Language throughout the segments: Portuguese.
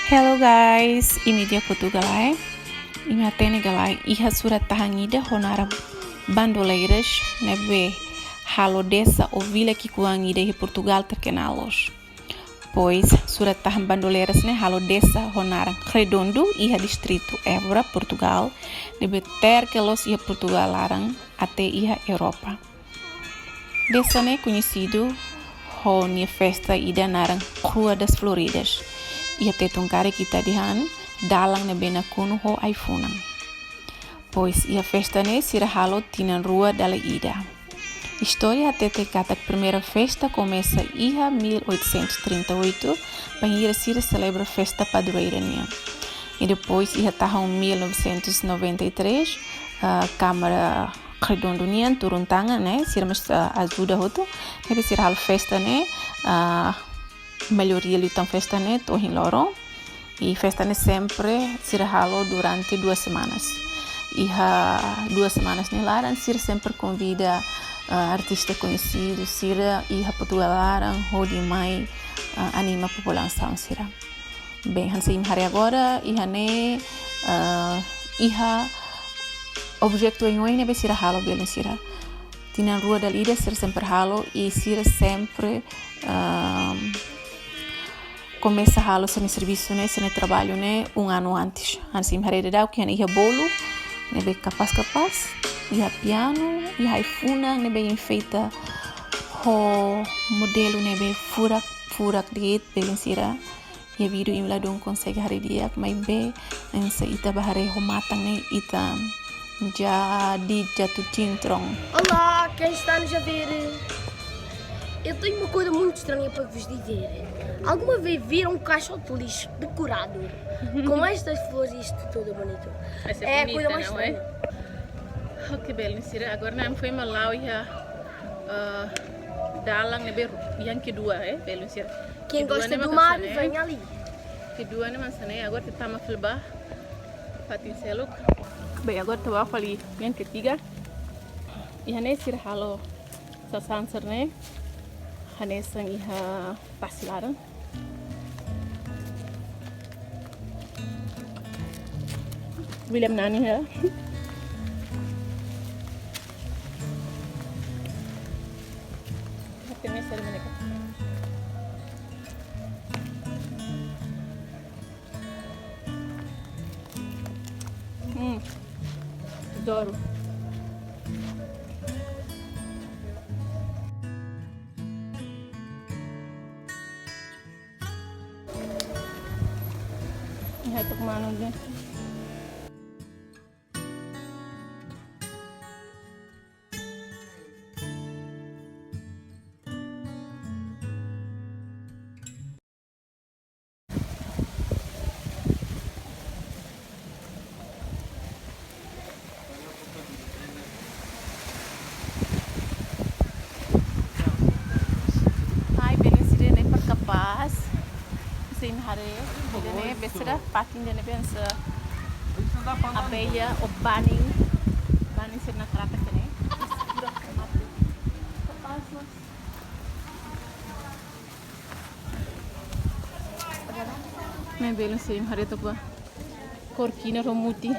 Hello guys, ini dia Kutu Galai. Ini atene Galai. Iha surat tahangida honara bandoleiras nebe halo dessa ou vila que kuangida em Portugal terkenalos. Pois surat tahang bandoleiras ne halo dessa honara redondo iha distrito Évora, Portugal, nebe terkelos iha Portugal larang até iha Europa. Dessa ne conhecido honia festa ida narang Rua das Floridas. Ia tetungkare kita dihan dalang ne bena kuno ho aifunang. Pois ia festa ne sira halo tinan rua dala ida. História até te kata primeira festa começa iha 1838, para sira celebra festa padroeira ne. E depois iha tahun 1993, Câmara Redondo nian turun tangan ne sira mas ajuda hoto, nebe sira halo festa ne melhoria lutam festa ne tohin loro e festa ne sempre sira halo durante 2 semanas. Iha 2 semanas ne laran sira sempre convida artista conhecido sira iha Portugal laran hodi mai anima população sira. Bem, hansim hari agora iha ne iha objektu yang ne be sira halo belen sira. Tinan rua da ida sira sempre halo e sira sempre começa halo sene serviço né sene trabalho né ano antes assim hareda que ia bolo né be capaz ia piano ia ifuna né be enfeita ho modelo né be furak diet belensira ia vídeo im ladong consegue haredia mas be ensa ita bahare ho matang né ita jadi jatuh cintrong. Olá, quem está nos a ver? Eu tenho uma coisa muito estranha para vos dizer. Alguma vez viram um caixote de lixo decorado com estas flores e isto tudo bonito? Essa é bonita, a coisa mais não é? estranha. Oh, que belo, Sira. Agora não foi malau ya dalang nebe yang kedua belo Sira. Quem gosta do mar vem ali. Kedua ne mansane agora tama filba fatin seluk. Bem, agora tu vai ali yang ketiga. Iha ne Sira halo sa sansar ne. Hanesang iha pasilaran. William nani ya. Hatene sel meneka. Adoro. Ito kumano din. Hai, beli sini perkapas. Sin hari, jadi besar packing jadi biasa abeya o banning sir na kerata kene. Me belum sih hari tu apa? Corquina romuti,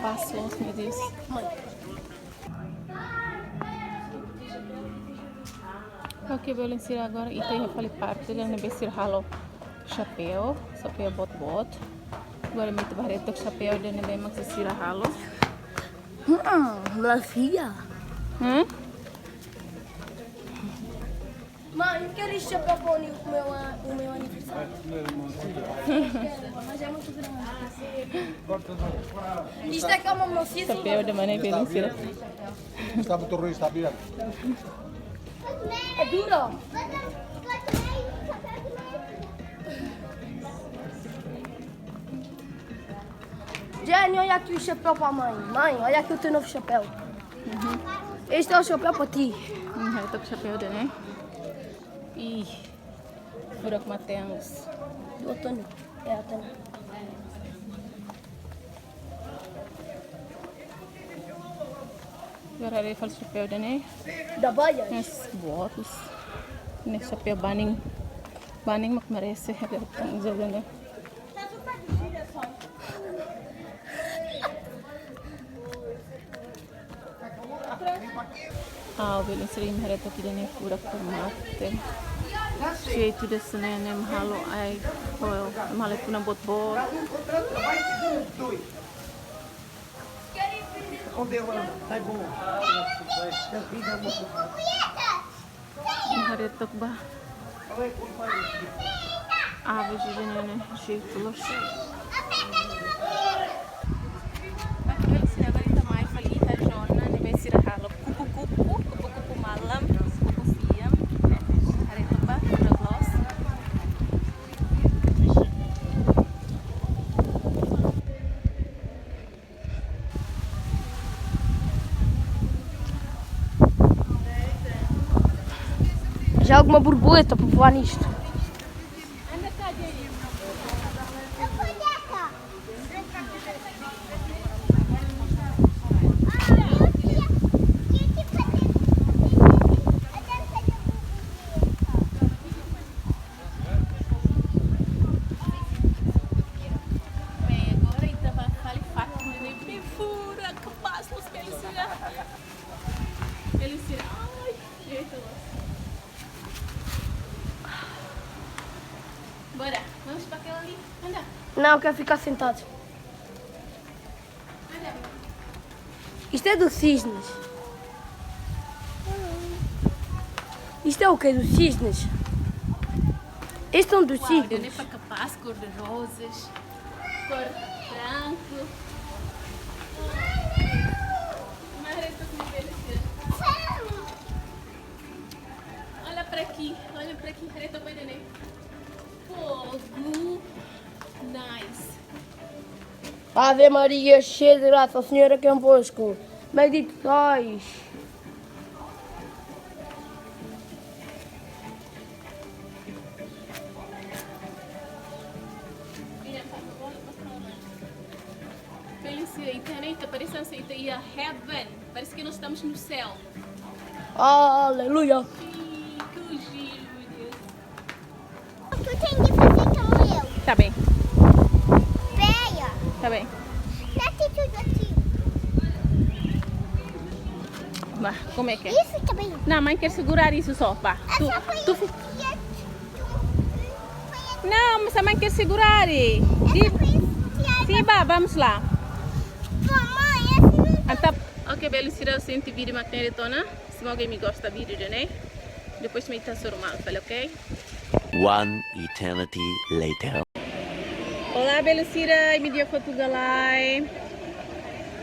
passos, meu Deus. Ok, belum sih agora itu yang paling parte dan besar halo. Chapéu bot. Agora me barreto com chapéu de nebe max sira halo. Maravilha. Mãe, eu quero este chapéu para o meu aniversário. Mas é muito grande. Isto é que é uma melancia. Chapéu de mana belo sira. Está betul está bien. É duro. Jenny, olha aqui o chapéu para a mãe. Mãe, olha aqui o teu novo chapéu. Este é o chapéu para ti. Ito chapéu de né? Ih, burak matengos. Do outono. É outono. Agora ele faz chapéu de né? Da baia. As botas. Né chapéu banning mak merece. Ada tanggal de né? Ah, belum sering hari tu kita ni pura mate. Jeito desse né mahalo ai oil mahalo puna bot. Hari tu ba. Ah, vejo né jeito los. Kupu-kupu malam, kupu siang, hari tebak, udah los. Já há alguma borboleta para voar nisto? Bora, vamos para aquela ali. Anda. Não, eu quero ficar sentado. Anda. Isto é dos cisnes. Isto é o que? Dos cisnes? Estes são dos Uau, deu cisnes. nem para capaz, cor de rosas, cor branco. Olha para aqui, Reta vai neném. Fogo, nice. Ave Maria, cheia de graça, o Senhor é convosco. Bendito sois. Felicidade, internet, parecendo que está aí a heaven. Parece que nós estamos no céu. Aleluia. Que giro, meu Deus. Tu tem que fazer como eu. Tá bem, Veia. tá bem. Dá-te tudo aqui. Vá, como é que é? Isso também. Não, mãe quer segurar isso só, vá. É só foi tu... isso. Não, mas a mãe quer segurar. Sim, vá, vamos lá. Mamãe, Então, ok, belo, se eu senti vídeo matéria tona, se alguém me gosta do vídeo, né? Depois me está normal, ok? One eternity later. Olá, Belucira e Mídia Portugalai.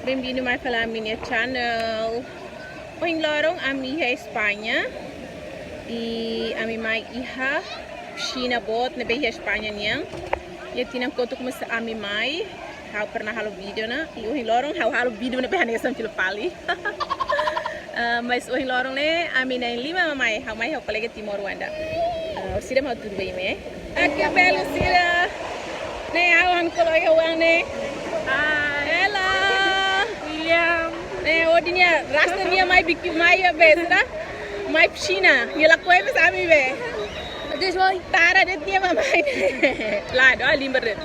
Bem-vindo mais para a minha channel. Hoje lorong a minha Espanha e a minha mãe iha China bot na Bahia Espanha niang. E tinha conto como a minha mãe how pernah halo vídeo na e hoje lorong how halo vídeo na Bahia nessa tilo pali. Mas hoje lorong ne a minha lima mamãe how mai how colega Timor Rwanda. Sira mau tudo bem, né? Aqui a Belucira. Ne awan colega uang ne. Hello. William. Ne odinya rasta minha mãe bikin mãe a besra. Mãe piscina. E ela coe mas a mim be. Adeus, mãe. Tara de tia mamãe. Lá, do limber.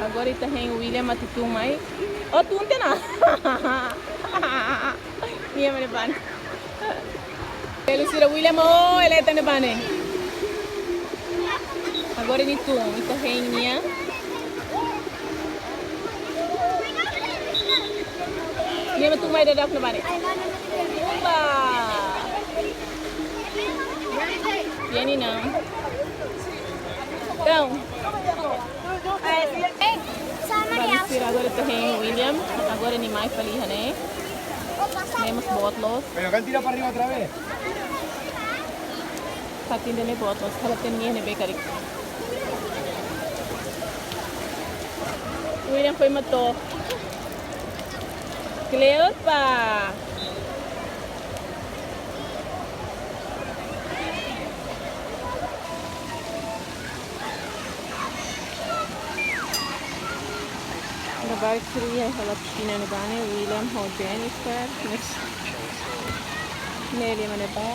Agora está em William Matutu mai. Oh, tu não tem nada. Minha mãe ban. Belucira William oh, ele está no bane. Agora ni tu, ito hang niya. Minha mãe tu mai dadak no bane. Umba. Yan não. Então. passar, Vai Maria. inspirar agora também William. Agora nem mais feliz, né? Vou passar. Temos bottles. Pero que han tirado para arriba otra vez. Patin dele bottles. Kalau tenia ne bakery. William foi matou. Cleopa. Daarbij creëer je piscina na bane William ho Jennifer. Nelly man ba.